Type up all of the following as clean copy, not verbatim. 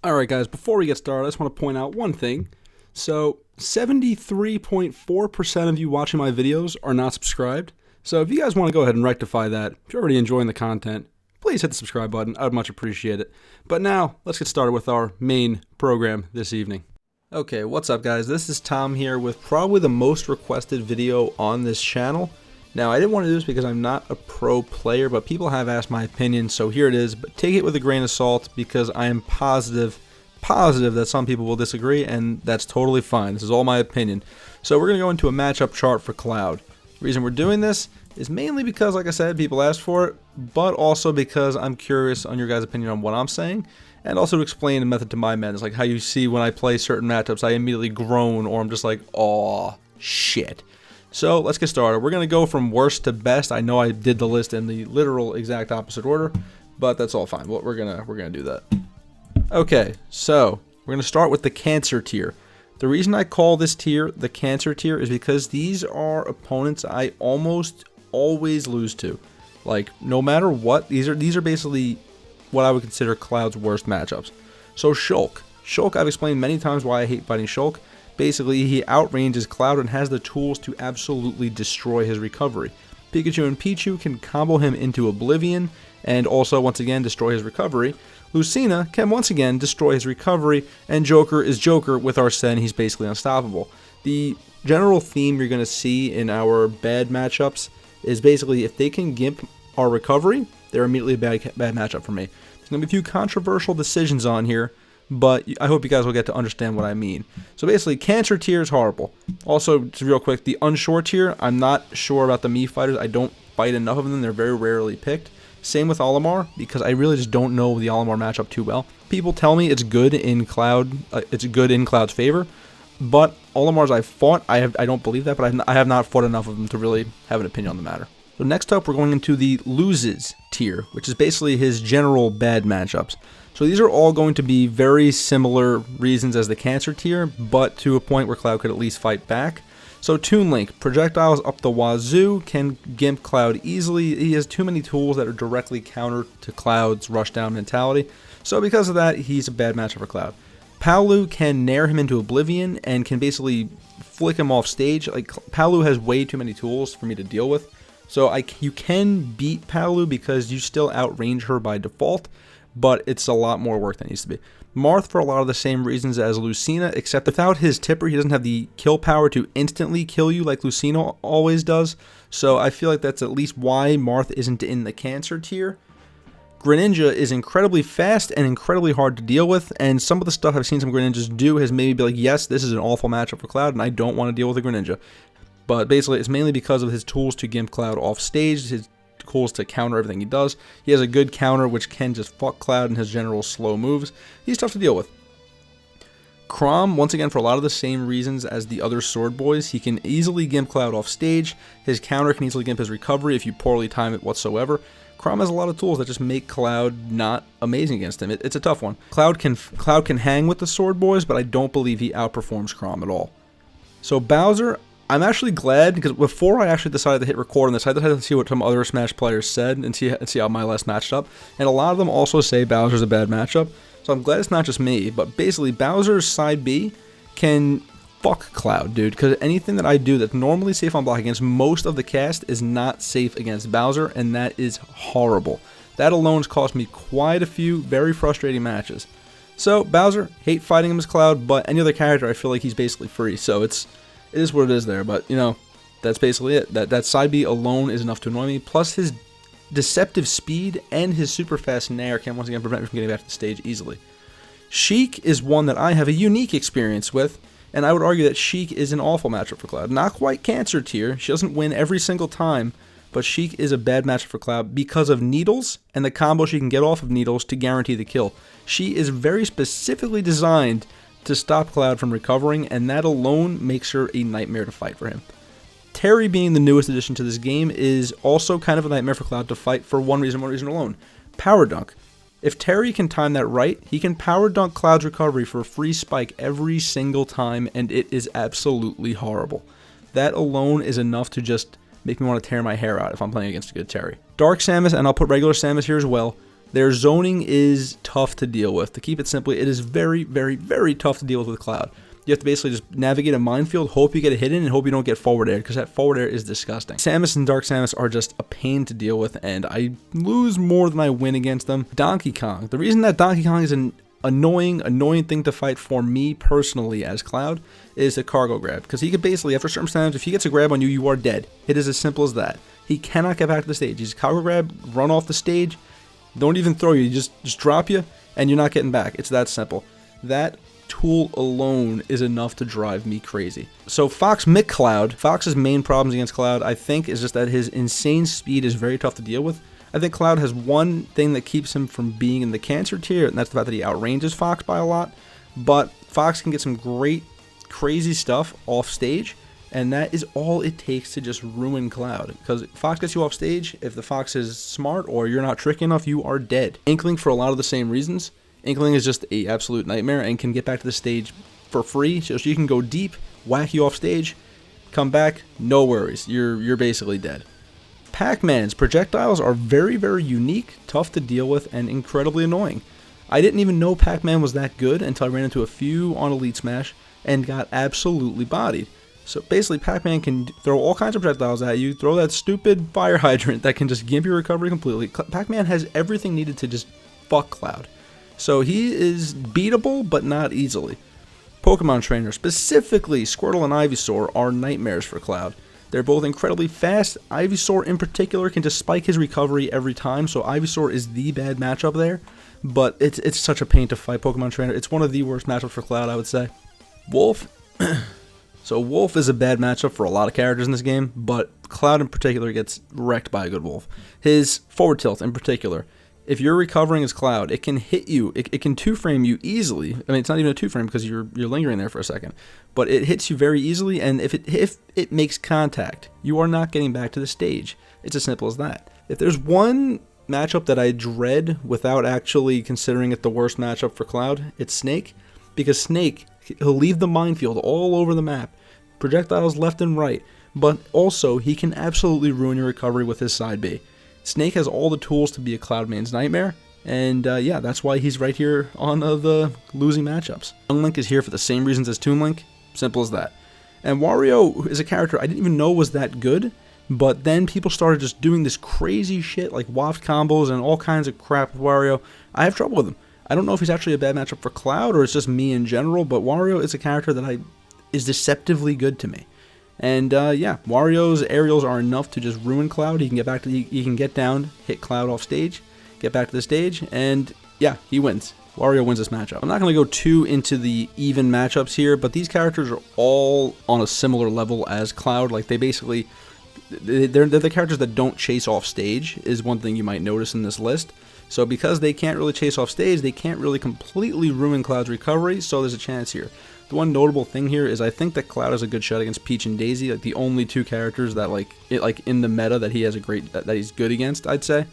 Alright guys, before we get started, I just want to point out one thing. So, 73.4% of you watching my videos are not subscribed. So if you guys want to go ahead and rectify that, if you're already enjoying the content, please hit the subscribe button. I would much appreciate it. But now, let's get started with our main program this evening. Okay, what's up guys? This is Tom here with probably the most requested video on this channel. Now, I didn't want to do this because I'm not a pro player, but people have asked my opinion, so here it is. But take it with a grain of salt because I am positive that some people will disagree, and that's totally fine. This is all my opinion. So we're going to go into a matchup chart for Cloud. The reason we're doing this is mainly because, like I said, people asked for it, but also because I'm curious on your guys' opinion on what I'm saying, and also to explain the method to my madness, like how you see when I play certain matchups, I immediately groan, or I'm just like, aw, shit. So let's get started. We're going to go from worst to best. I know I did the list in the literal exact opposite order, but that's all fine. We're gonna do that. Okay, so we're going to start with the Cancer tier. The reason I call this tier the Cancer tier is because these are opponents I almost always lose to. Like, no matter what, these are basically what I would consider Cloud's worst matchups. So Shulk. Shulk, I've explained many times why I hate fighting Shulk. Basically, he outranges Cloud and has the tools to absolutely destroy his recovery. Pikachu and Pichu can combo him into oblivion and also, once again, destroy his recovery. Lucina can once again destroy his recovery, and Joker is Joker with Arsene. He's basically unstoppable. The general theme you're going to see in our bad matchups is basically if they can gimp our recovery, they're immediately a bad matchup for me. There's going to be a few controversial decisions on here, but I hope you guys will get to understand what I mean. So basically, Cancer tier is horrible. Also, just real quick, the Unshore tier, I'm not sure about the Mii fighters. I don't fight enough of them. They're very rarely picked. Same with Olimar, because I really just don't know the Olimar matchup too well. People tell me it's good in Cloud. It's good in Cloud's favor, but Olimars I've fought, I don't believe that, but I have not fought enough of them to really have an opinion on the matter. So next up, we're going into the Loses tier, which is basically his general bad matchups. So these are all going to be very similar reasons as the Cancer tier, but to a point where Cloud could at least fight back. So Toon Link, projectiles up the wazoo, can gimp Cloud easily. He has too many tools that are directly counter to Cloud's rushdown mentality. So because of that, he's a bad matchup for Cloud. Palu can nair him into oblivion and can basically flick him off stage. Like, Palu has way too many tools for me to deal with. So you can beat Palu because you still outrange her by default, but it's a lot more work than it used to be. Marth for a lot of the same reasons as Lucina, except without his tipper, he doesn't have the kill power to instantly kill you like Lucina always does. So I feel like that's at least why Marth isn't in the Cancer tier. Greninja is incredibly fast and incredibly hard to deal with, and some of the stuff I've seen some Greninjas do has made me be like, yes, this is an awful matchup for Cloud, and I don't want to deal with a Greninja. But basically, it's mainly because of his tools to gimp Cloud off stage, his tools to counter everything he does. He has a good counter which can just fuck Cloud and his general slow moves. He's tough to deal with. Chrom, once again, for a lot of the same reasons as the other Sword Boys, he can easily gimp Cloud off stage. His counter can easily gimp his recovery if you poorly time it whatsoever. Chrom has a lot of tools that just make Cloud not amazing against him. It's a tough one. Cloud can hang with the Sword Boys, but I don't believe he outperforms Chrom at all. So Bowser, I'm actually glad, because before I actually decided to hit record on this, I decided to see what some other Smash players said and see how my list matched up. And a lot of them also say Bowser's a bad matchup. So I'm glad it's not just me. But basically, Bowser's side B can fuck Cloud, dude. Because anything that I do that's normally safe on block against most of the cast is not safe against Bowser. And that is horrible. That alone has cost me quite a few very frustrating matches. So Bowser, hate fighting him as Cloud. But any other character, I feel like he's basically free. So it is what it is there, but, you know, that's basically it. That side B alone is enough to annoy me, plus his deceptive speed and his super fast nair can once again prevent me from getting back to the stage easily. Sheik is one that I have a unique experience with, and I would argue that Sheik is an awful matchup for Cloud. Not quite Cancer tier, she doesn't win every single time, but Sheik is a bad matchup for Cloud because of needles and the combo she can get off of needles to guarantee the kill. She is very specifically designed to stop Cloud from recovering, and that alone makes her a nightmare to fight for him. Terry, being the newest addition to this game, is also kind of a nightmare for Cloud to fight for one reason alone. Power Dunk. If Terry can time that right, he can Power Dunk Cloud's recovery for a free spike every single time, and it is absolutely horrible. That alone is enough to just make me want to tear my hair out if I'm playing against a good Terry. Dark Samus, and I'll put regular Samus here as well, Their zoning is tough to deal with. To keep it simply, it is very, very, very tough to deal with Cloud. You have to basically just navigate a minefield, hope you get a hit in, and hope you don't get forward air, because that forward air is disgusting. Samus and Dark Samus are just a pain to deal with, and I lose more than I win against them. Donkey Kong. The reason that Donkey Kong is an annoying thing to fight for me personally as Cloud is the cargo grab, because he could basically, after certain times, if he gets a grab on you, you are dead. It is as simple as that. He cannot get back to the stage. He's cargo grab, run off the stage, don't even throw you, just drop you, and you're not getting back. It's that simple. That tool alone is enough to drive me crazy. So Fox McCloud, Fox's main problems against Cloud, I think, is just that his insane speed is very tough to deal with. I think Cloud has one thing that keeps him from being in the cancer tier, and that's the fact that he outranges Fox by a lot. But Fox can get some great, crazy stuff off stage, and that is all it takes to just ruin Cloud. Because Fox gets you off stage, if the Fox is smart or you're not tricky enough, you are dead. Inkling, for a lot of the same reasons. Inkling is just an absolute nightmare and can get back to the stage for free, so you can go deep, whack you off stage, come back, no worries, you're basically dead. Pac-Man's projectiles are very, very unique, tough to deal with, and incredibly annoying. I didn't even know Pac-Man was that good until I ran into a few on Elite Smash and got absolutely bodied. So basically, Pac-Man can throw all kinds of projectiles at you, throw that stupid fire hydrant that can just gimp your recovery completely. Pac-Man has everything needed to just fuck Cloud. So he is beatable, but not easily. Pokemon Trainer, specifically Squirtle and Ivysaur, are nightmares for Cloud. They're both incredibly fast. Ivysaur in particular can just spike his recovery every time, so Ivysaur is the bad matchup there. But it's such a pain to fight Pokemon Trainer. It's one of the worst matchups for Cloud, I would say. Wolf. So Wolf is a bad matchup for a lot of characters in this game, but Cloud in particular gets wrecked by a good Wolf. His forward tilt in particular. If you're recovering as Cloud, it can hit you. It can two-frame you easily. I mean, it's not even a two-frame because you're lingering there for a second. But it hits you very easily, and if it makes contact, you are not getting back to the stage. It's as simple as that. If there's one matchup that I dread without actually considering it the worst matchup for Cloud, it's Snake. Because Snake, he'll leave the minefield all over the map. Projectiles left and right. But also, he can absolutely ruin your recovery with his side B. Snake has all the tools to be a Cloudman's nightmare, and yeah, that's why he's right here on the losing matchups. Young Link is here for the same reasons as Toon Link, simple as that. And Wario is a character I didn't even know was that good, but then people started just doing this crazy shit like waft combos and all kinds of crap with Wario. I have trouble with him. I don't know if he's actually a bad matchup for Cloud or it's just me in general, but Wario is a character that is deceptively good to me. And yeah, Wario's aerials are enough to just ruin Cloud. He can get back to he can get down, hit Cloud off stage, get back to the stage, and yeah, he wins. Wario wins this matchup. I'm not going to go too into the even matchups here, but these characters are all on a similar level as Cloud. Like they're the characters that don't chase off stage is one thing you might notice in this list. So because they can't really chase off stage, they can't really completely ruin Cloud's recovery, so there's a chance here. The one notable thing here is I think that Cloud has a good shot against Peach and Daisy, like the only two characters that like in the meta that he has that he's good against, I'd say,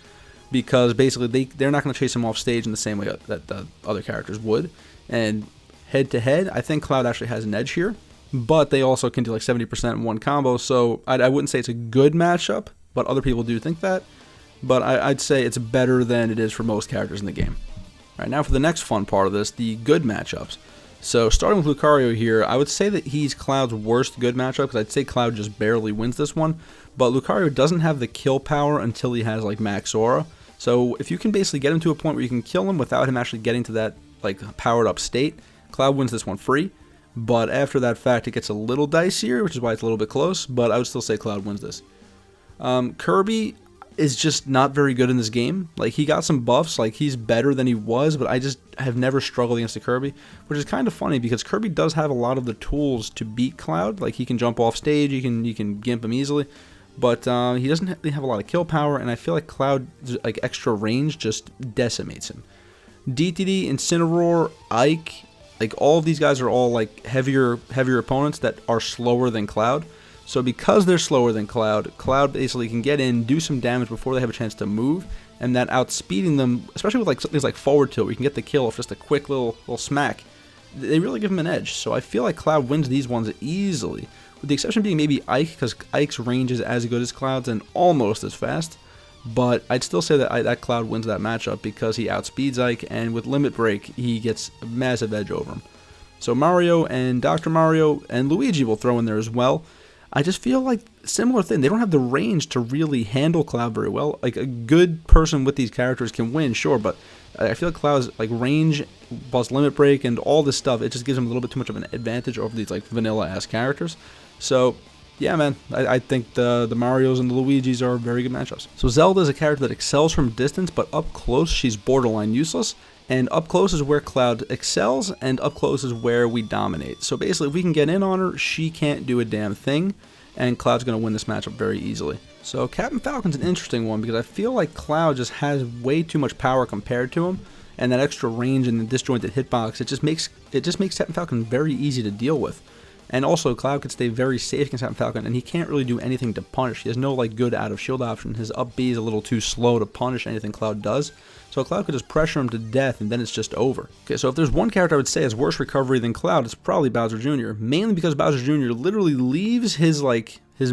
because basically they're not going to chase him off stage in the same way that the other characters would. And head to head, I think Cloud actually has an edge here, but they also can do like 70% in one combo, so I wouldn't say it's a good matchup, but other people do think that. But I'd say it's better than it is for most characters in the game. All right, now for the next fun part of this, the good matchups. So starting with Lucario here, I would say that he's Cloud's worst good matchup, because I'd say Cloud just barely wins this one. But Lucario doesn't have the kill power until he has like Max Aura. So if you can basically get him to a point where you can kill him without him actually getting to that like powered up state, Cloud wins this one free. But after that fact, it gets a little dicier, which is why it's a little bit close, but I would still say Cloud wins this. Kirby is just not very good in this game. Like, he got some buffs, like, he's better than he was, but I just have never struggled against a Kirby, which is kind of funny, because Kirby does have a lot of the tools to beat Cloud. Like, he can jump off stage, you can gimp him easily, but he doesn't really have a lot of kill power, and I feel like Cloud, like, extra range just decimates him. DTD, Incineroar, Ike, like, all of these guys are all, like, heavier opponents that are slower than Cloud. So because they're slower than Cloud, Cloud basically can get in, do some damage before they have a chance to move, and that outspeeding them, especially with like things like forward tilt, where you can get the kill off just a quick little smack, they really give him an edge. So I feel like Cloud wins these ones easily, with the exception being maybe Ike, because Ike's range is as good as Cloud's and almost as fast. but I'd still say that that Cloud wins that matchup because he outspeeds Ike, and with Limit Break, he gets a massive edge over him. So Mario and Dr. Mario and Luigi will throw in there as well. I just feel like similar thing. They don't have the range to really handle Cloud very well. Like a good person with these characters can win, sure, but I feel like Cloud's like range plus Limit Break and all this stuff, it just gives him a little bit too much of an advantage over these like vanilla-ass characters. So yeah, man, I think the Marios and the Luigis are very good matchups. So Zelda is a character that excels from distance, but up close she's borderline useless. And up close is where Cloud excels, and up close is where we dominate. So basically, if we can get in on her, she can't do a damn thing, and Cloud's going to win this matchup very easily. So Captain Falcon's an interesting one, because I feel like Cloud just has way too much power compared to him, and that extra range and the disjointed hitbox, it just makes Captain Falcon very easy to deal with. And also, Cloud could stay very safe against Captain Falcon, and he can't really do anything to punish. He has no like good out of shield option. His up B is a little too slow to punish anything Cloud does. So Cloud could just pressure him to death, and then it's just over. Okay, so if there's one character I would say has worse recovery than Cloud, it's probably Bowser Jr. Mainly because Bowser Jr. literally leaves his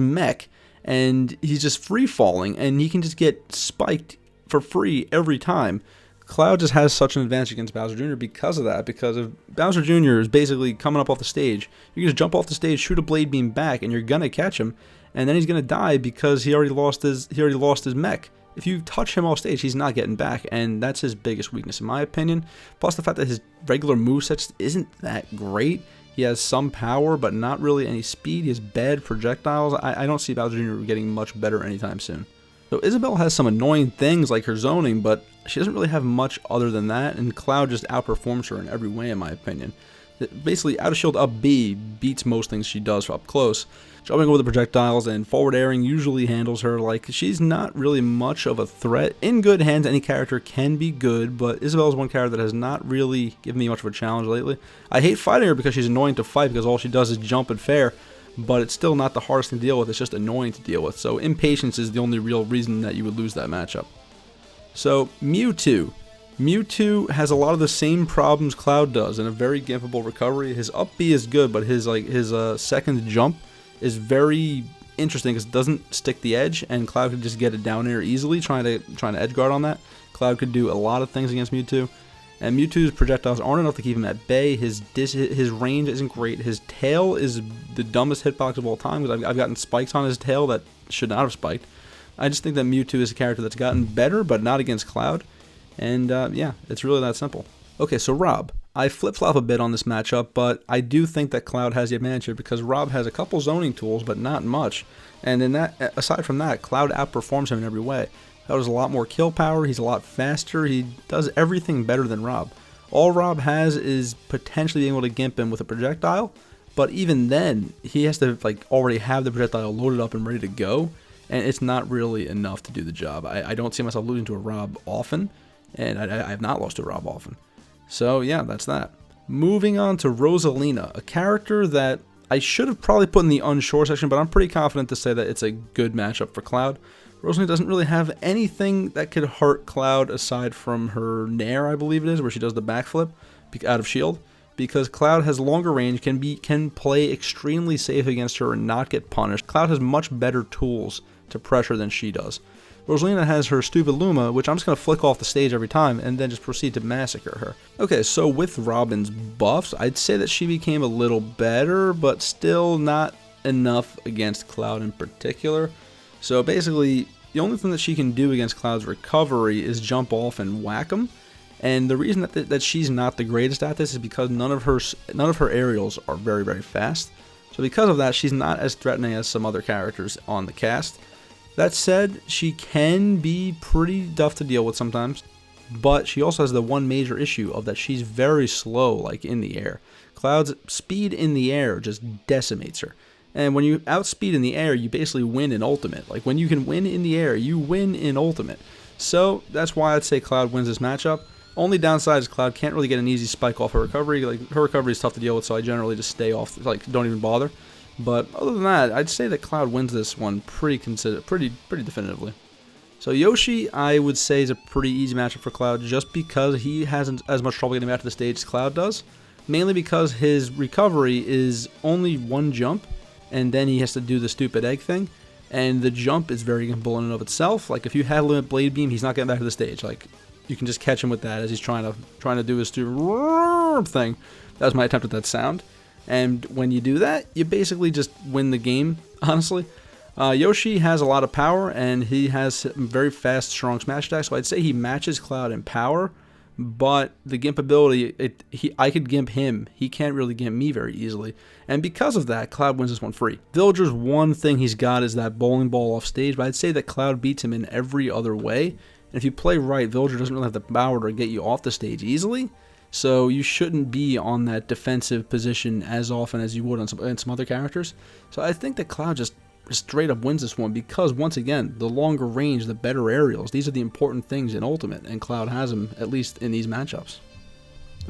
mech, and he's just free falling, and he can just get spiked for free every time. Cloud just has such an advantage against Bowser Jr. because of that. Because if Bowser Jr. is basically coming up off the stage, you can just jump off the stage, shoot a blade beam back, and you're gonna catch him, and then he's gonna die because he already lost his mech. If you touch him off stage, he's not getting back, and that's his biggest weakness in my opinion. Plus the fact that his regular moveset isn't that great. He has some power, but not really any speed. He has bad projectiles. I don't see Bowser Jr. getting much better anytime soon. So Isabelle has some annoying things like her zoning, but she doesn't really have much other than that, and Cloud just outperforms her in every way in my opinion. Basically, out of shield up B beats most things she does up close. Jumping over the projectiles and forward airing usually handles her. Like, she's not really much of a threat. In good hands, any character can be good, but Isabelle's one character that has not really given me much of a challenge lately. I hate fighting her because she's annoying to fight because all she does is jump and fair, but it's still not the hardest thing to deal with. It's just annoying to deal with. So impatience is the only real reason that you would lose that matchup. So Mewtwo. Mewtwo has a lot of the same problems Cloud does in a very gimpable recovery. His up B is good, but his second jump is very interesting because it doesn't stick the edge, and Cloud could just get it down air easily trying to edge guard on that. Cloud could do a lot of things against Mewtwo, and Mewtwo's projectiles aren't enough to keep him at bay. His range isn't great. His tail is the dumbest hitbox of all time because I've gotten spikes on his tail that should not have spiked. I just think that Mewtwo is a character that's gotten better, but not against Cloud. And yeah, it's really that simple. Okay, so Rob. I flip-flop a bit on this matchup, but I do think that Cloud has the advantage here because Rob has a couple zoning tools, but not much. And in that, aside from that, Cloud outperforms him in every way. Cloud has a lot more kill power, he's a lot faster, he does everything better than Rob. All Rob has is potentially being able to gimp him with a projectile, but even then, he has to already have the projectile loaded up and ready to go, and it's not really enough to do the job. I don't see myself losing to a Rob often, and I have not lost to a Rob often. So yeah, that's that. Moving on to Rosalina, a character that I should have probably put in the unsure section, but I'm pretty confident to say that it's a good matchup for Cloud. Rosalina doesn't really have anything that could hurt Cloud aside from her Nair, I believe it is, where she does the backflip out of shield, because Cloud has longer range, can play extremely safe against her and not get punished. Cloud has much better tools to pressure than she does. Rosalina has her stupid Luma, which I'm just going to flick off the stage every time and then just proceed to massacre her. Okay, so with Robin's buffs, I'd say that she became a little better, but still not enough against Cloud in particular. So basically, the only thing that she can do against Cloud's recovery is jump off and whack him. And the reason that she's not the greatest at this is because none of her aerials are very, very fast. So because of that, she's not as threatening as some other characters on the cast. That said, she can be pretty tough to deal with sometimes, but she also has the one major issue of that she's very slow, in the air. Cloud's speed in the air just decimates her. And when you outspeed in the air, you basically win in Ultimate. When you can win in the air, you win in Ultimate. So that's why I'd say Cloud wins this matchup. Only downside is Cloud can't really get an easy spike off her recovery. Her recovery is tough to deal with, so I generally just stay off, don't even bother. But other than that, I'd say that Cloud wins this one pretty definitively. So Yoshi, I would say, is a pretty easy matchup for Cloud just because he hasn't as much trouble getting back to the stage as Cloud does. Mainly because his recovery is only one jump, and then he has to do the stupid egg thing. And the jump is very gimpable in and of itself. Like, if you had limit blade beam, he's not getting back to the stage. Like, you can just catch him with that as he's trying to do his thing. That was my attempt at that sound. And when you do that, you basically just win the game, honestly. Yoshi has a lot of power, and he has very fast, strong smash attack, so I'd say he matches Cloud in power, but the gimp ability, I could gimp him. He can't really gimp me very easily, and because of that, Cloud wins this one free. Villager's one thing he's got is that bowling ball off stage, but I'd say that Cloud beats him in every other way, and if you play right, Villager doesn't really have the power to get you off the stage easily, so you shouldn't be on that defensive position as often as you would on some other characters. So I think that Cloud just straight up wins this one because, once again, the longer range, the better aerials. These are the important things in Ultimate, and Cloud has them, at least in these matchups.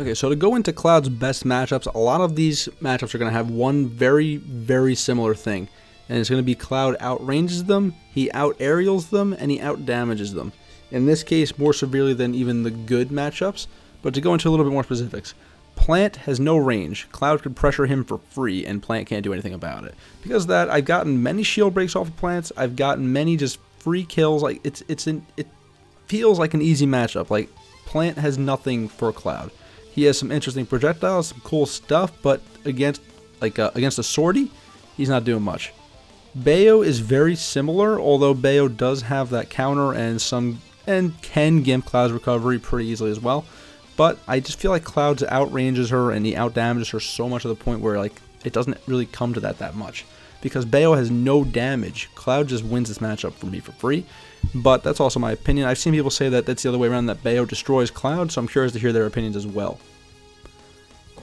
Okay, so to go into Cloud's best matchups, a lot of these matchups are going to have one very, very similar thing. And it's going to be Cloud outranges them, he out-aerials them, and he out-damages them. In this case, more severely than even the good matchups. But to go into a little bit more specifics, Plant has no range. Cloud could pressure him for free, and Plant can't do anything about it. Because of that, I've gotten many shield breaks off of Plants. I've gotten many just free kills. Like it feels like an easy matchup. Like, Plant has nothing for Cloud. He has some interesting projectiles, some cool stuff, but against a Swordy, he's not doing much. Bayo is very similar, although Bayo does have that counter and can gimp Cloud's recovery pretty easily as well. But I just feel like Cloud outranges her and he outdamages her so much to the point where, like, it doesn't really come to that much. Because Bayo has no damage, Cloud just wins this matchup for me for free. But that's also my opinion. I've seen people say that that's the other way around, that Bayo destroys Cloud, so I'm curious to hear their opinions as well.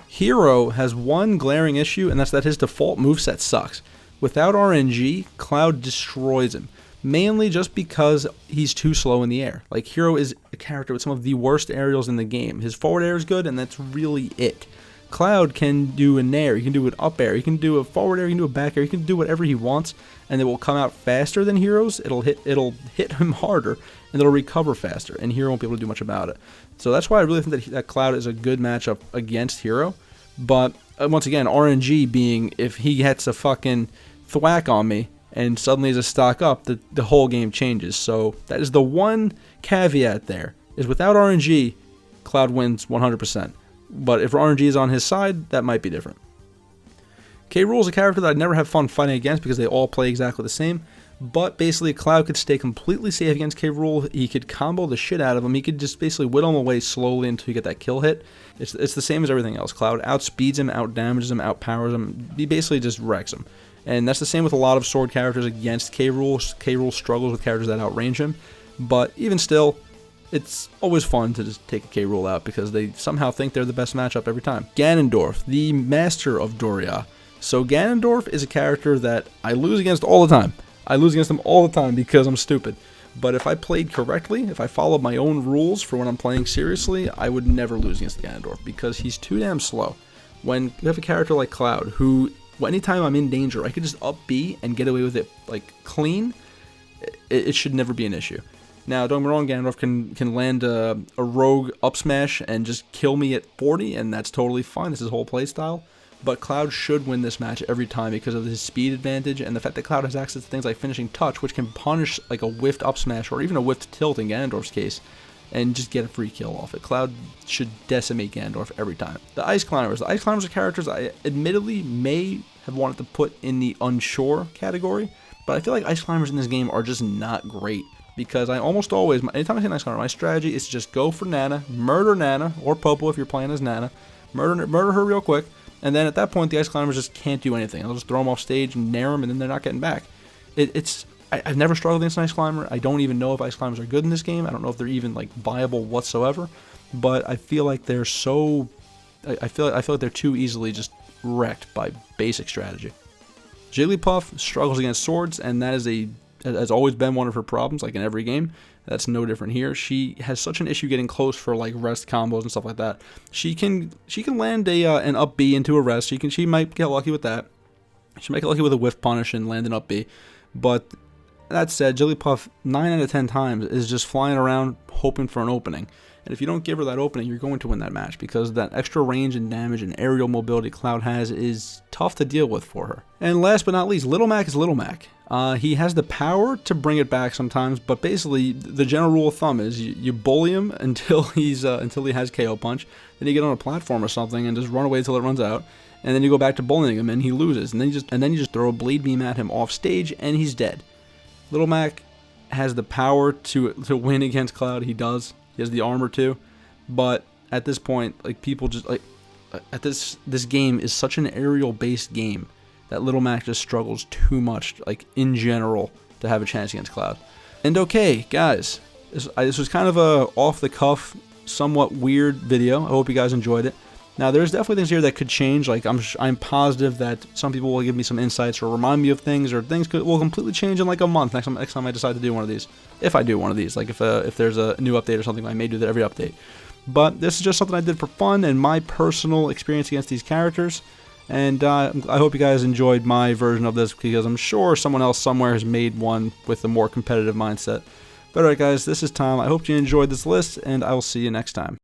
Hero has one glaring issue, and that's that his default moveset sucks. Without RNG, Cloud destroys him. Mainly just because he's too slow in the air. Like, Hero is a character with some of the worst aerials in the game. His forward air is good, and that's really it. Cloud can do an air, he can do an up air, he can do a forward air, he can do a back air, he can do whatever he wants, and it will come out faster than Hero's. It'll hit him harder, and it'll recover faster, and Hero won't be able to do much about it. So that's why I really think that Cloud is a good matchup against Hero. But once again, RNG being, if he gets a fucking thwack on me, and suddenly as a stock up, the whole game changes. So that is the one caveat there, is without RNG, Cloud wins 100%. But if RNG is on his side, that might be different. K. Rool is a character that I'd never have fun fighting against because they all play exactly the same. But basically, Cloud could stay completely safe against K. Rool. He could combo the shit out of him. He could just basically whittle him away slowly until you get that kill hit. It's the same as everything else. Cloud outspeeds him, outdamages him, outpowers him. He basically just wrecks him. And that's the same with a lot of sword characters against K. Rool. K. Rool struggles with characters that outrange him. But even still, it's always fun to just take a K. Rool out because they somehow think they're the best matchup every time. Ganondorf, the master of Doria. So Ganondorf is a character that I lose against all the time. I lose against him all the time because I'm stupid. But if I played correctly, if I followed my own rules for when I'm playing seriously, I would never lose against Ganondorf because he's too damn slow. When you have a character like Cloud, who, anytime I'm in danger, I could just up B and get away with it, like, clean, it should never be an issue. Now, don't get me wrong, Ganondorf can land a rogue up smash and just kill me at 40, and that's totally fine. This is his whole playstyle. But Cloud should win this match every time because of his speed advantage and the fact that Cloud has access to things like Finishing Touch, which can punish like a whiffed up smash or even a whiffed tilt in Ganondorf's case, and just get a free kill off it. Cloud should decimate Ganondorf every time. The Ice Climbers. The Ice Climbers are characters I admittedly may have wanted to put in the unsure category, but I feel like Ice Climbers in this game are just not great. Because I almost always, anytime I see an Ice Climber, my strategy is to just go for Nana, murder Nana, or Popo if you're playing as Nana, murder her real quick, and then at that point the Ice Climbers just can't do anything. I'll just throw them off stage and nair them, and then they're not getting back. I've never struggled against an Ice Climber. I don't even know if Ice Climbers are good in this game. I don't know if they're even like viable whatsoever. But I feel like they're so, I feel like they're too easily just wrecked by basic strategy. Jigglypuff struggles against swords, and that has always been one of her problems, like in every game. That's no different here. She has such an issue getting close for like rest combos and stuff like that. She can land an up B into a rest. She might get lucky with that. She might get lucky with a whiff punish and land an up B. But that said, Jigglypuff 9 out of 10 times is just flying around hoping for an opening. And if you don't give her that opening, you're going to win that match, because that extra range and damage and aerial mobility Cloud has is tough to deal with for her. And last but not least, Little Mac is Little Mac. He has the power to bring it back sometimes, but basically the general rule of thumb is you bully him until he has KO punch, then you get on a platform or something and just run away until it runs out, and then you go back to bullying him and he loses, and then you just throw a blade beam at him off stage and he's dead. Little Mac has the power to win against Cloud. He does. He has the armor too, but at this point, like, people just like at this game is such an aerial based game that Little Mac just struggles too much, like, in general, to have a chance against Cloud. And okay, guys, this was kind of a off the cuff, somewhat weird video. I hope you guys enjoyed it. Now, there's definitely things here that could change. Like, I'm positive that some people will give me some insights or remind me of things, or things will completely change in like a month next time I decide to do one of these. If I do one of these, like if there's a new update or something, I may do that every update. But this is just something I did for fun and my personal experience against these characters. And I hope you guys enjoyed my version of this, because I'm sure someone else somewhere has made one with a more competitive mindset. But alright guys, this is Tom. I hope you enjoyed this list, and I will see you next time.